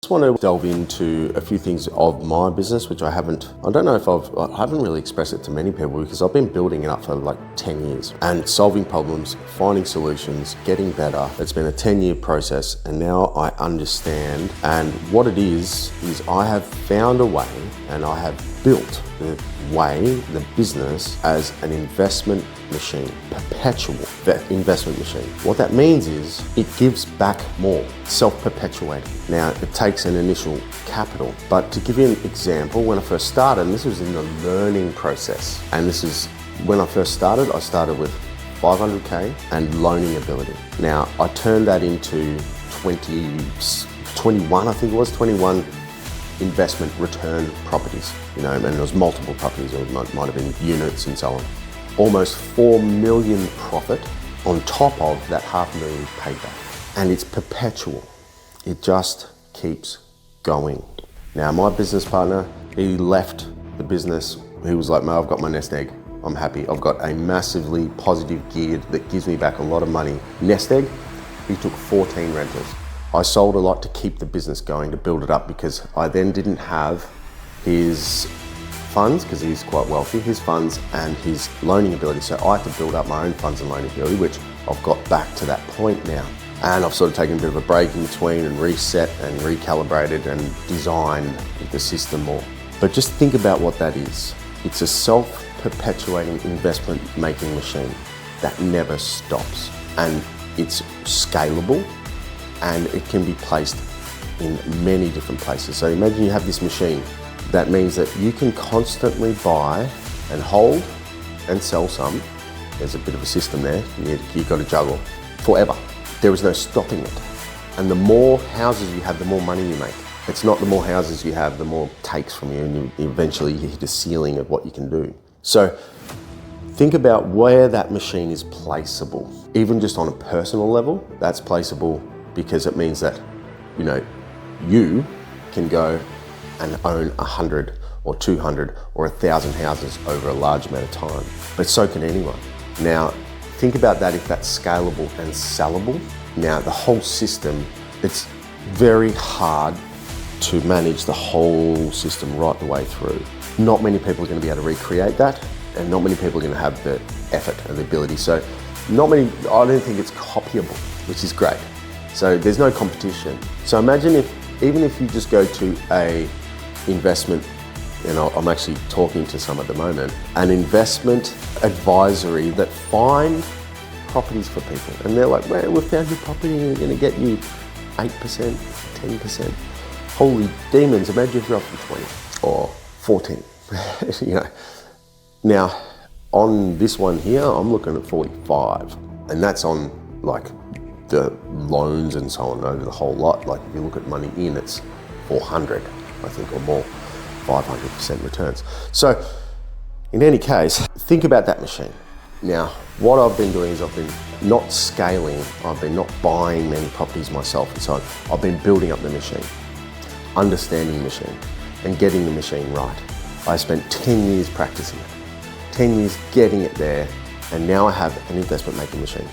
I want to delve into a few things of my business, which I haven't really expressed it to many people because I've been building it up for like 10 years and solving problems, finding solutions, getting better. It's been a 10-year process and now I understand. And what it is I have found a way and I have built the business as an investment machine, perpetual investment machine. What that means is it gives back more, self-perpetuating. Now, it takes an initial capital, but to give you an example, when I first started, and this was in the learning process, and this is when I first started, I started with 500K and loaning ability. Now, I turned that into 21 investment return properties, and there was multiple properties, or it might have been units and so on. Almost 4 million profit on top of that $500,000 payback. And it's perpetual. It just keeps going. Now, my business partner, he left the business. He was like, "Mate, I've got my nest egg. I'm happy. I've got a massively positive geared that gives me back a lot of money." Nest egg, he took 14 rentals. I sold a lot to keep the business going, to build it up, because I then didn't have his funds, because he's quite wealthy, his funds and his loaning ability. So I had to build up my own funds and loaning ability, which I've got back to that point now. And I've sort of taken a bit of a break in between and reset and recalibrated and designed the system more. But just think about what that is. It's a self-perpetuating investment making machine that never stops. And it's scalable, and it can be placed in many different places. So imagine you have this machine. That means that you can constantly buy and hold and sell some. There's a bit of a system there. You've got to juggle forever. There is no stopping it. And the more houses you have, the more money you make. It's not the more houses you have, the more it takes from you, and eventually you hit a ceiling of what you can do. So think about where that machine is placeable. Even just on a personal level, that's placeable, because it means that, you can go and own 100 or 200 or 1,000 houses over a large amount of time. But so can anyone. Now, think about that if that's scalable and sellable. Now, the whole system, it's very hard to manage the whole system right the way through. Not many people are going to be able to recreate that, and not many people are going to have the effort and the ability. So I don't think it's copyable, which is great. So there's no competition. So imagine even if you just go to a investment, and I'm actually talking to some at the moment, an investment advisory that find properties for people. And they're like, "Well, we found your property and we're gonna get you 8%, 10%. Holy demons, imagine if you're up to 20 or 14, Now, on this one here, I'm looking at 45, and that's on like the loans and so on over the whole lot. Like if you look at money in, it's 400, I think, or more, 500% returns. So in any case, think about that machine. Now, what I've been doing is I've been not scaling, I've been not buying many properties myself and so on. I've been building up the machine, understanding the machine, and getting the machine right. I spent 10 years practicing it, 10 years getting it there, and now I have an investment making machine.